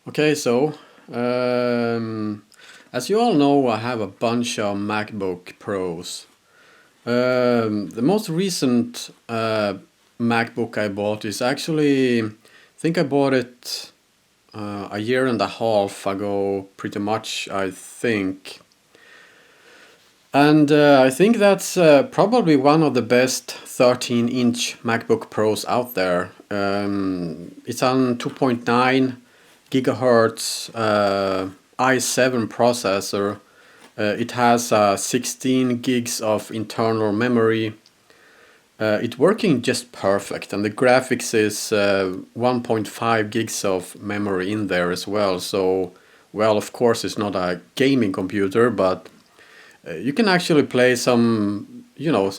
Okay, so as you all know, I have a bunch of MacBook Pros. The most recent MacBook I bought is actually, I think I bought it a year and a half ago, pretty much, I think. And I think that's probably one of the best 13-inch MacBook Pros out there. It's on 2.9 gigahertz i7 processor. It has 16 gigs of internal memory. It's working just perfect, and the graphics is 1.5 gigs of memory in there as well. So, well, of course, it's not a gaming computer, but you can actually play some,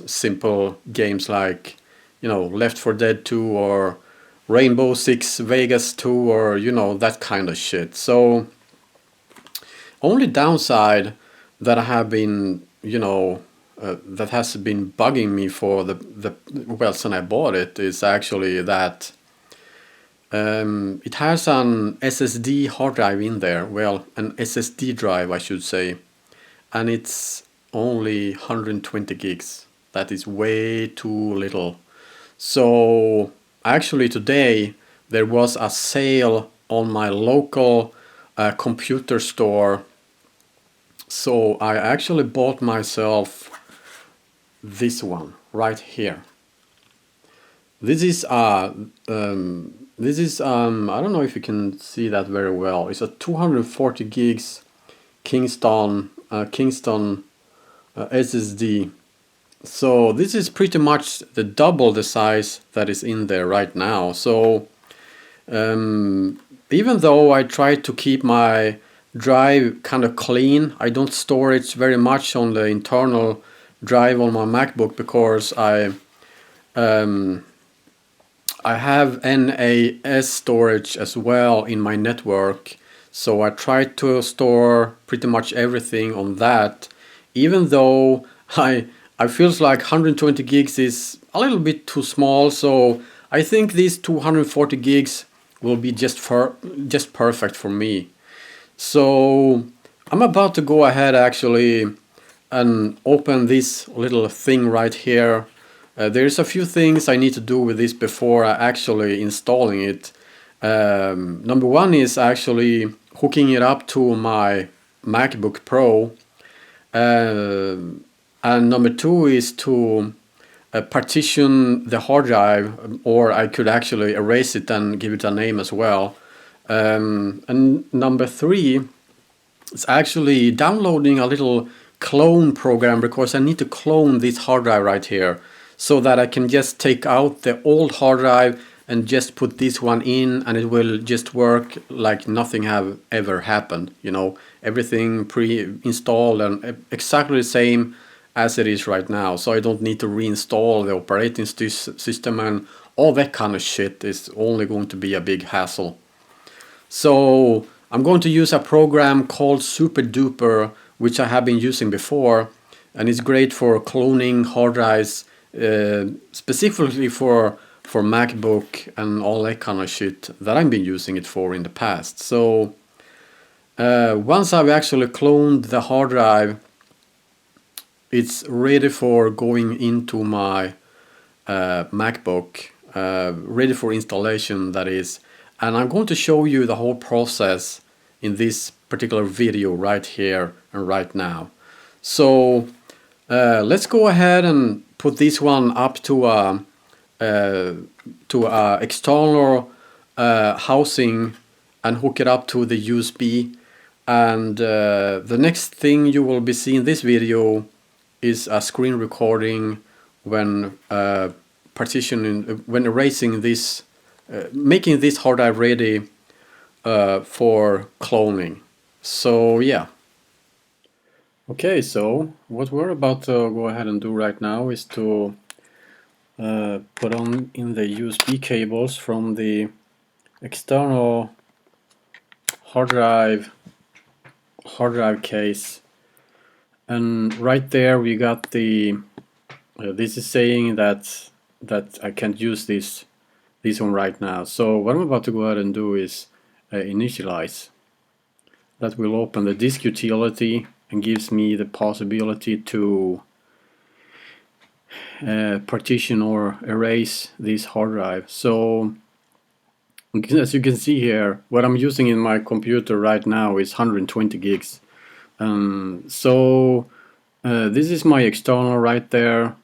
simple games like, Left 4 Dead 2 or Rainbow Six Vegas 2 or, that kind of shit. So, only downside that I have been, that has been bugging me for well, since I bought it is actually that it has an SSD hard drive in there. Well, an SSD drive, I should say, and it's only 120 gigs. That is way too little. So actually today there was a sale on my local computer store. So I actually bought myself this one right here. This is I don't know if you can see that very well. It's a 240 gigs Kingston SSD. So this is pretty much the double the size that is in there right now. So even though I try to keep my drive kind of clean, I don't store it very much on the internal drive on my MacBook because I have NAS storage as well in my network. So I try to store pretty much everything on that, even though I feels like 120 gigs is a little bit too small. So I think these 240 gigs will be just perfect for me. So I'm about to go ahead actually and open this little thing right here. There's a few things I need to do with this before actually installing it. Number one is actually hooking it up to my MacBook Pro. And number two is to partition the hard drive, or I could actually erase it and give it a name as well. And number three is actually downloading a little clone program, because I need to clone this hard drive right here so that I can just take out the old hard drive and just put this one in, and it will just work like nothing have ever happened. Everything pre-installed and exactly the same as it is right now. So I don't need to reinstall the operating system, and all that kind of shit is only going to be a big hassle. So I'm going to use a program called SuperDuper, which I have been using before, and it's great for cloning hard drives, specifically for MacBook and all that kind of shit that I've been using it for in the past. So once I've actually cloned the hard drive, it's ready for going into my MacBook, ready for installation, that is. And I'm going to show you the whole process in this particular video right here and right now. So let's go ahead and put this one up to a external housing and hook it up to the USB. And the next thing you will be seeing in this video is a screen recording when when erasing this, making this hard drive ready for cloning. So yeah. Okay, so what we're about to go ahead and do right now is to put on in the USB cables from the external hard drive case, and right there we got the this is saying that I can't use this one right now. So what I'm about to go ahead and do is initialize. That will open the disk utility and gives me the possibility to partition or erase this hard drive. So as you can see here, what I'm using in my computer right now is 120 gigs. This is my external right there.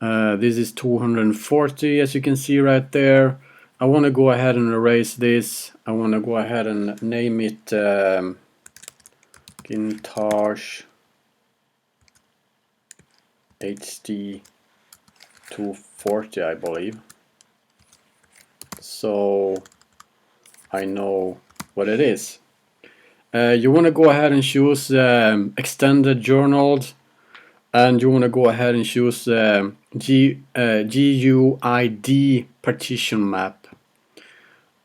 This is 240, as you can see right there. I want to go ahead and erase this. I want to go ahead and name it Macintosh HD 240, I believe. So I know what it is. You want to go ahead and choose extended journals, and you want to go ahead and choose GUID partition map.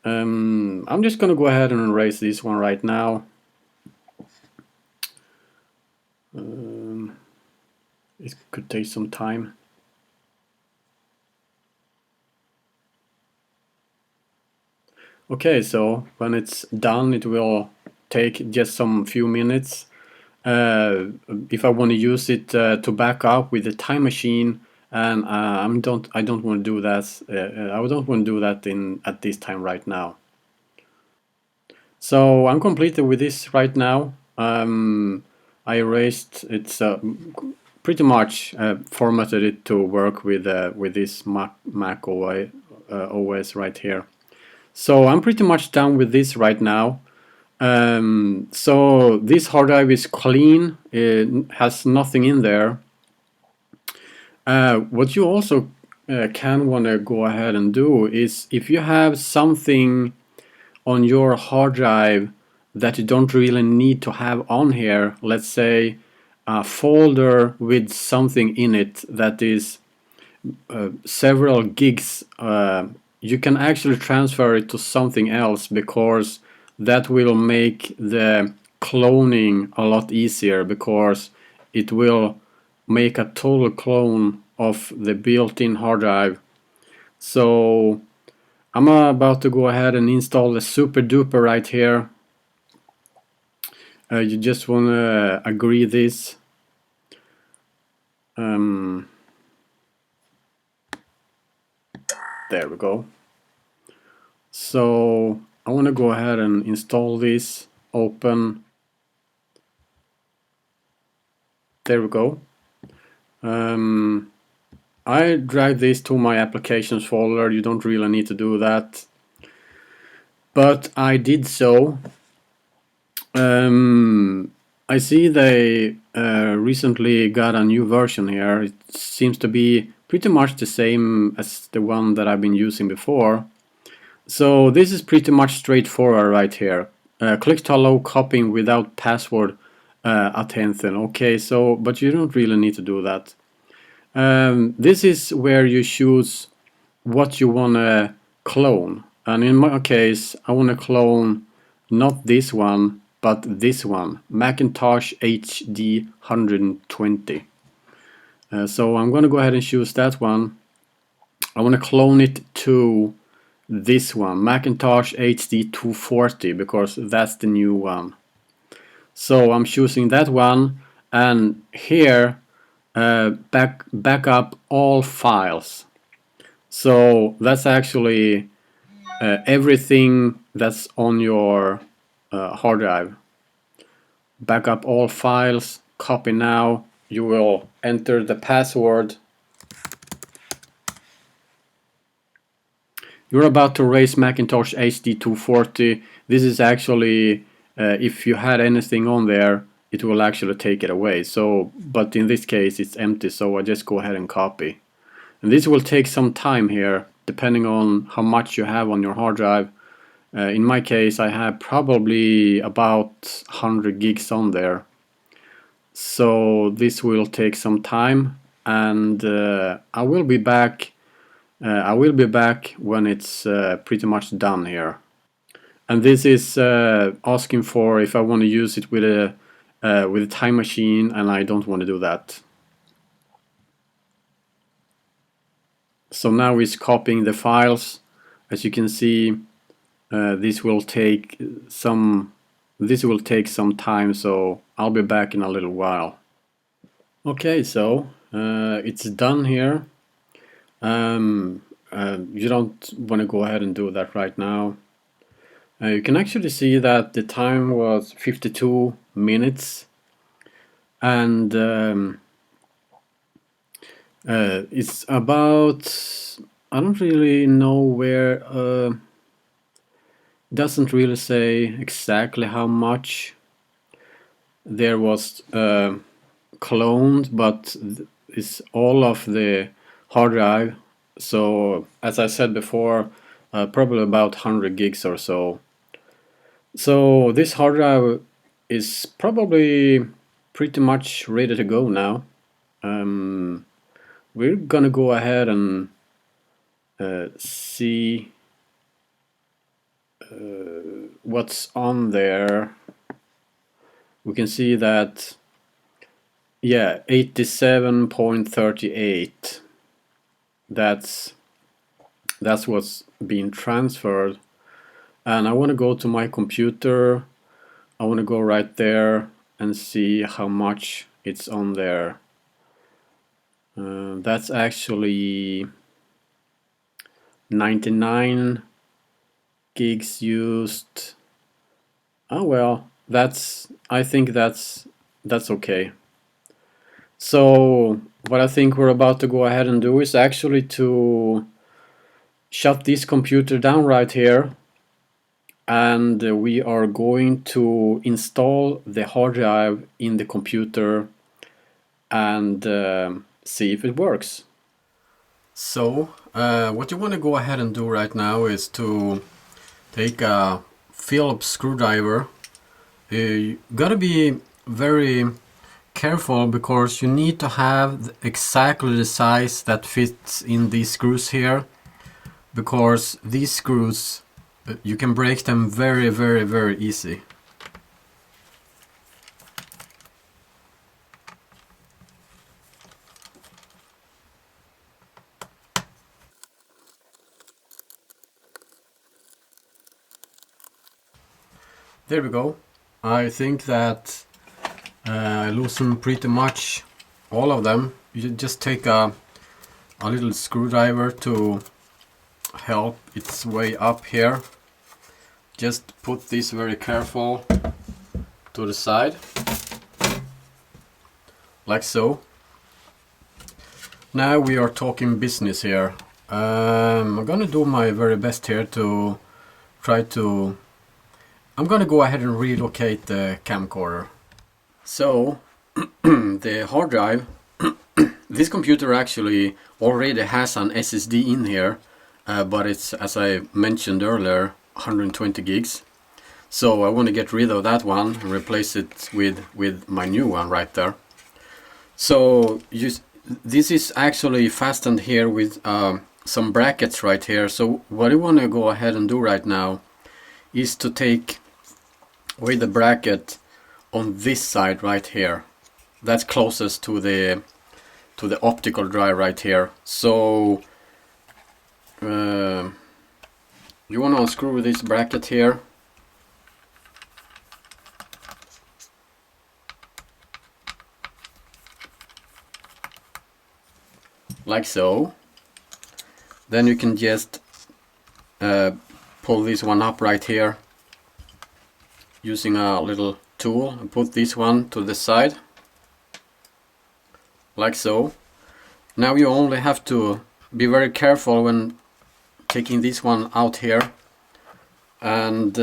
I'm just going to go ahead and erase this one right now. It could take some time. Okay, so when it's done, it will take just some few minutes. If I want to use it to back up with the time machine, and I don't want to do that. I don't want to do that at this time right now. So I'm completed with this right now. I erased it's pretty much formatted it to work with this Mac OS right here. So I'm pretty much done with this right now. So this hard drive is clean, it has nothing in there. What you also can want to go ahead and do is, if you have something on your hard drive that you don't really need to have on here, let's say a folder with something in it that is several gigs, you can actually transfer it to something else, because that will make the cloning a lot easier, because it will make a total clone of the built-in hard drive. So I'm about to go ahead and install the super duper right here. You just want to agree this. There we go. So I want to go ahead and install this, open. There we go. I drag this to my applications folder. You don't really need to do that, but I did so. I see they recently got a new version here. It seems to be pretty much the same as the one that I've been using before. So this is pretty much straightforward right here. Click to allow copying without password attention. Okay, so but you don't really need to do that. This is where you choose what you want to clone. And in my case, I want to clone not this one, but this one, Macintosh HD 120. So I'm going to go ahead and choose that one. I want to clone it to this one, Macintosh HD 240, because that's the new one. So I'm choosing that one, and here back up all files. So that's actually everything that's on your hard drive. Back up all files, copy now. You will enter the password. You're about to erase Macintosh HD 240. This is actually, if you had anything on there, it will actually take it away. So, but in this case it's empty, so I just go ahead and copy. And this will take some time here, depending on how much you have on your hard drive. In my case, I have probably about 100 gigs on there. So this will take some time, and I will be back. When it's pretty much done here. And this is asking for if I want to use it with a time machine, and I don't want to do that. So now it's copying the files. As you can see, This will take some time, so I'll be back in a little while. Okay, so it's done here. You don't want to go ahead and do that right now. You can actually see that the time was 52 minutes, and it's about, I don't really know where, doesn't really say exactly how much there was cloned, but it's all of the hard drive. So as I said before, probably about 100 gigs or so. So this hard drive is probably pretty much ready to go now. We're gonna go ahead and see what's on there. We can see that, yeah, 87.38. That's what's being transferred. And I want to go to my computer. I want to go right there and see how much it's on there. That's actually 99 gigs used. Oh well, I think that's okay. So what I think we're about to go ahead and do is actually to shut this computer down right here, and we are going to install the hard drive in the computer and see if it works. So what you want to go ahead and do right now is to take a Phillips screwdriver. You gotta be very careful because you need to have exactly the size that fits in these screws here, because these screws, you can break them very, very, very easy. There we go. I think that I loosened pretty much all of them. You just take a little screwdriver to help its way up here. Just put this very careful to the side, like so. Now we are talking business here. I'm gonna do my very best here to try to... I'm gonna go ahead and relocate the camcorder. So, the hard drive, this computer actually already has an SSD in here, but it's, as I mentioned earlier, 120 gigs. So I want to get rid of that one and replace it with my new one right there. So this is actually fastened here with some brackets right here. So what I want to go ahead and do right now is to take away the bracket on this side right here. That's closest to the optical drive right here. So you want to unscrew this bracket here. Like so. Then you can just pull this one up right here using a little tool and put this one to the side, like so. Now you only have to be very careful when taking this one out here, and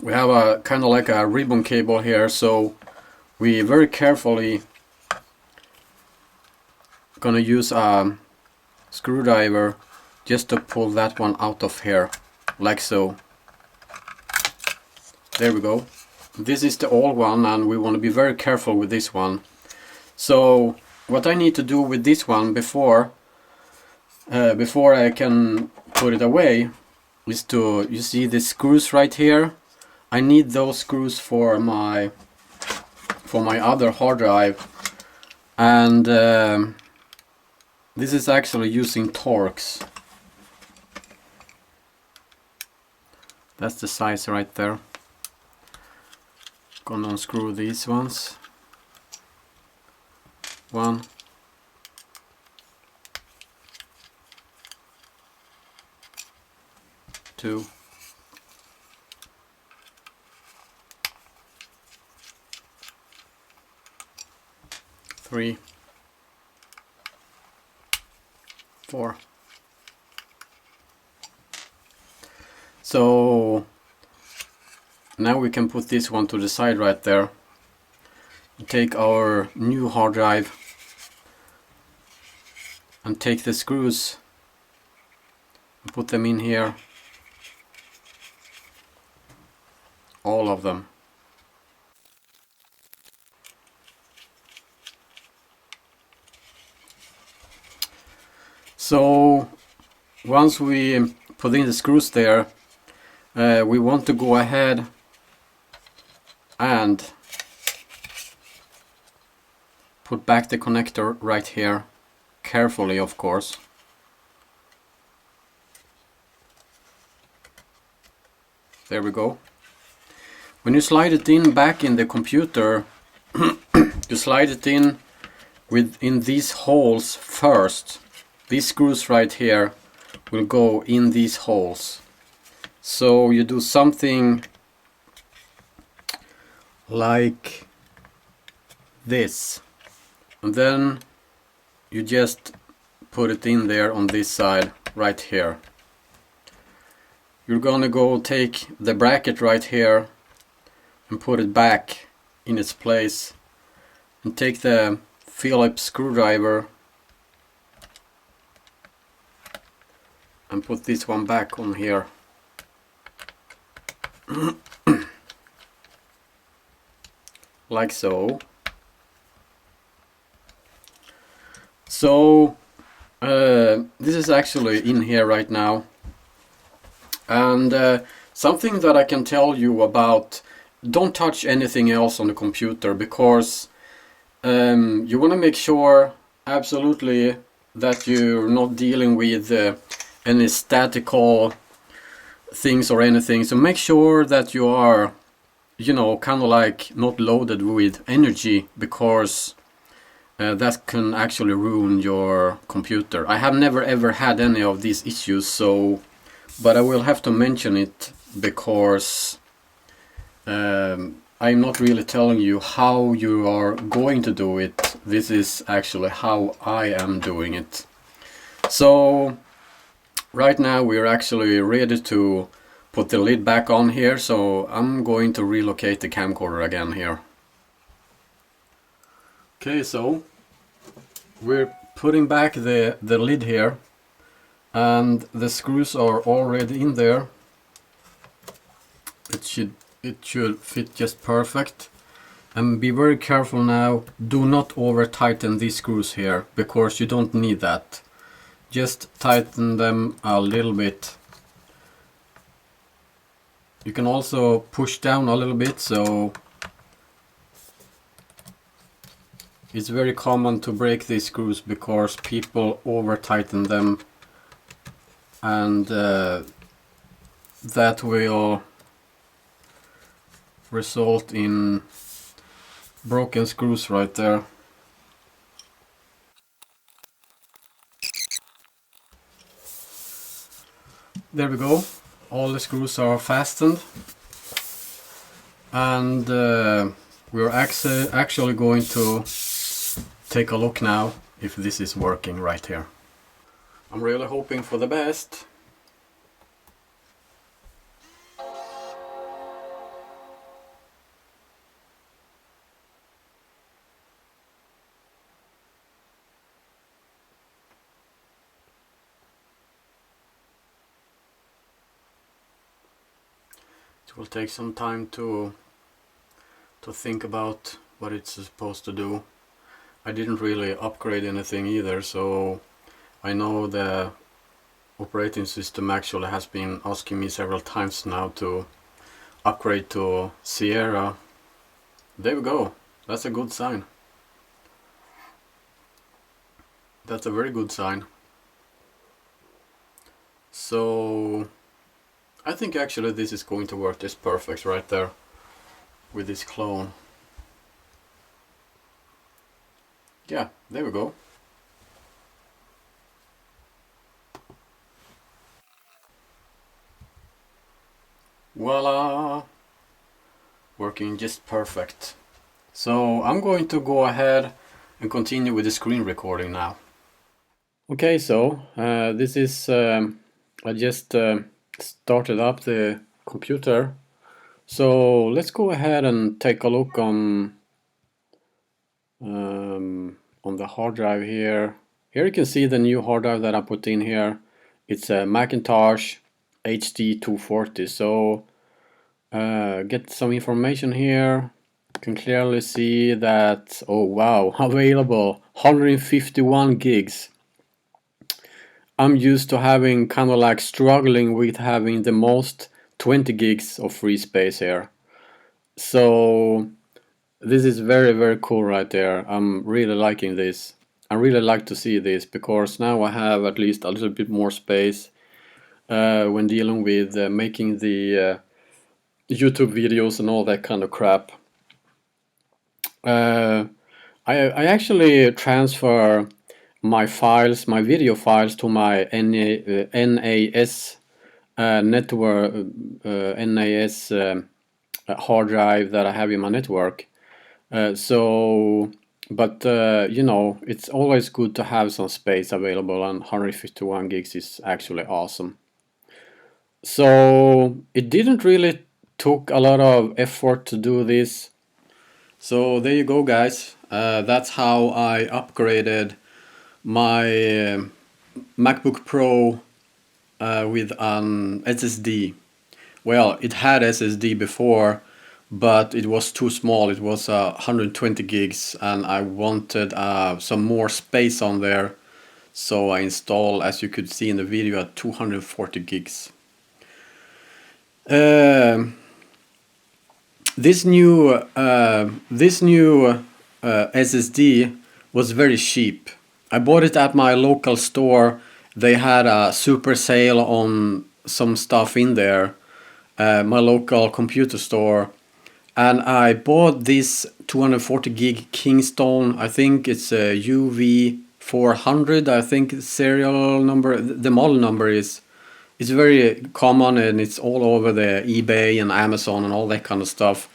we have a kind of like a ribbon cable here, so we very carefully gonna use a screwdriver just to pull that one out of here, like so. There we go. This is the old one, and we want to be very careful with this one. So what I need to do with this one before I can put it away is to, you see the screws right here? I need those screws for my other hard drive, and this is actually using Torx. That's the size right there. Gonna unscrew these ones. 1, 2, 3, 4. So now we can put this one to the side right there. Take our new hard drive and take the screws and put them in here, all of them. So once we put in the screws there, we want to go ahead and put back the connector right here, carefully of course. There we go. When you slide it in back in the computer, you slide it in within these holes first. These screws right here will go in these holes. So you do something like this, and then you just put it in there on this side right here. You're gonna go take the bracket right here and put it back in its place, and take the Phillips screwdriver and put this one back on here. Like so. So this is actually in here right now, and something that I can tell you about: don't touch anything else on the computer, because you want to make sure absolutely that you're not dealing with any statical things or anything. So make sure that you are, you know, kind of like not loaded with energy, because that can actually ruin your computer. I have never ever had any of these issues, so but I will have to mention it, because I'm not really telling you how you are going to do it. This is actually how I am doing it. So right now we're actually ready to put the lid back on here, so I'm going to relocate the camcorder again here. Okay, so we're putting back the lid here, and the screws are already in there. It should fit just perfect. And be very careful now, do not over tighten these screws here, because you don't need that. Just tighten them a little bit. You can also push down a little bit, so it's very common to break these screws because people over tighten them, and that will result in broken screws right there. There we go, all the screws are fastened, and we're actually going to take a look now if this is working right here. I'm really hoping for the best. It will take some time to think about what it's supposed to do. I didn't really upgrade anything either, so I know the operating system actually has been asking me several times now to upgrade to Sierra. There we go, that's a good sign. That's a very good sign. So I think actually this is going to work just perfect right there with this clone. Yeah, there we go. Voila! Working just perfect. So I'm going to go ahead and continue with the screen recording now. Okay, so this is I just started up the computer. So let's go ahead and take a look on the hard drive here. Here you can see the new hard drive that I put in here. It's a Macintosh HD 240. So get some information here. You can clearly see that, oh wow, available 151 gigs. I'm used to having kind of like struggling with having the most 20 gigs of free space here. So this is very, very cool right there. I'm really liking this. I really like to see this because now I have at least a little bit more space when dealing with making the YouTube videos and all that kind of crap. I actually transfer my files, my video files, to my NAS network, NAS hard drive that I have in my network. But you know, it's always good to have some space available, and 151 gigs is actually awesome. So it didn't really took a lot of effort to do this. So there you go, guys. That's how I upgraded my MacBook Pro with an SSD. Well, it had SSD before, but it was too small. It was 120 gigs, and I wanted some more space on there. So I installed, as you could see in the video, at 240 gigs. This new SSD was very cheap. I bought it at my local store. They had a super sale on some stuff in there, my local computer store, and I bought this 240 gig Kingston. I think it's a UV400. I think serial number, the model number is. It's very common, and it's all over the eBay and Amazon and all that kind of stuff.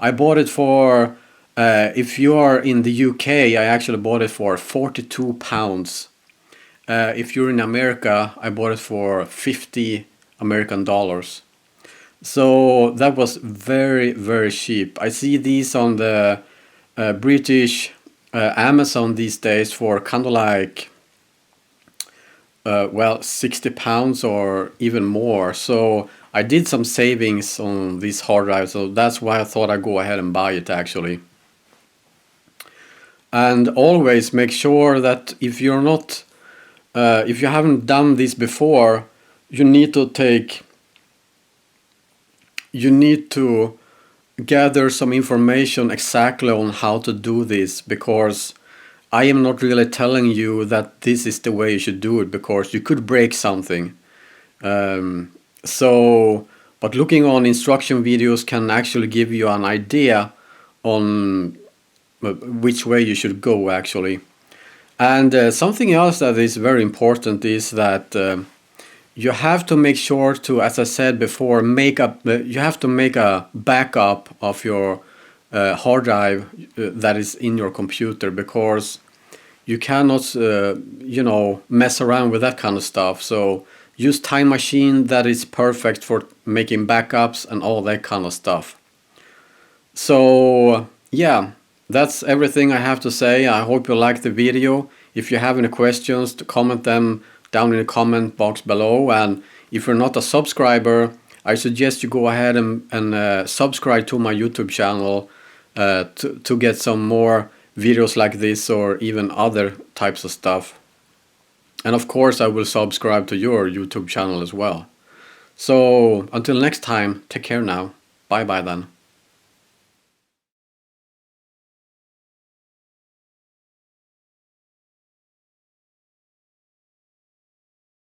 I bought it for, if you are in the UK, I actually bought it for £42. If you're in America, I bought it for $50 American. So that was very, very cheap. I see these on the British Amazon these days for kind of like well, £60 or even more. So I did some savings on this hard drive, so that's why I thought I'd go ahead and buy it actually. And always make sure that if you're not, if you haven't done this before, you need to gather some information exactly on how to do this, because I am not really telling you that this is the way you should do it, because you could break something. But looking on instruction videos can actually give you an idea on which way you should go actually. And something else that is very important is that you have to make sure to, as I said before, you have to make a backup of your hard drive that is in your computer, because you cannot mess around with that kind of stuff. So use Time Machine, that is perfect for making backups and all that kind of stuff. So yeah, that's everything I have to say. I hope you liked the video. If you have any questions, to comment them down in the comment box below. And if you're not a subscriber, I suggest you go ahead and subscribe to my YouTube channel to get some more videos like this, or even other types of stuff. And of course I will subscribe to your YouTube channel as well. So until next time, take care now. Bye bye then.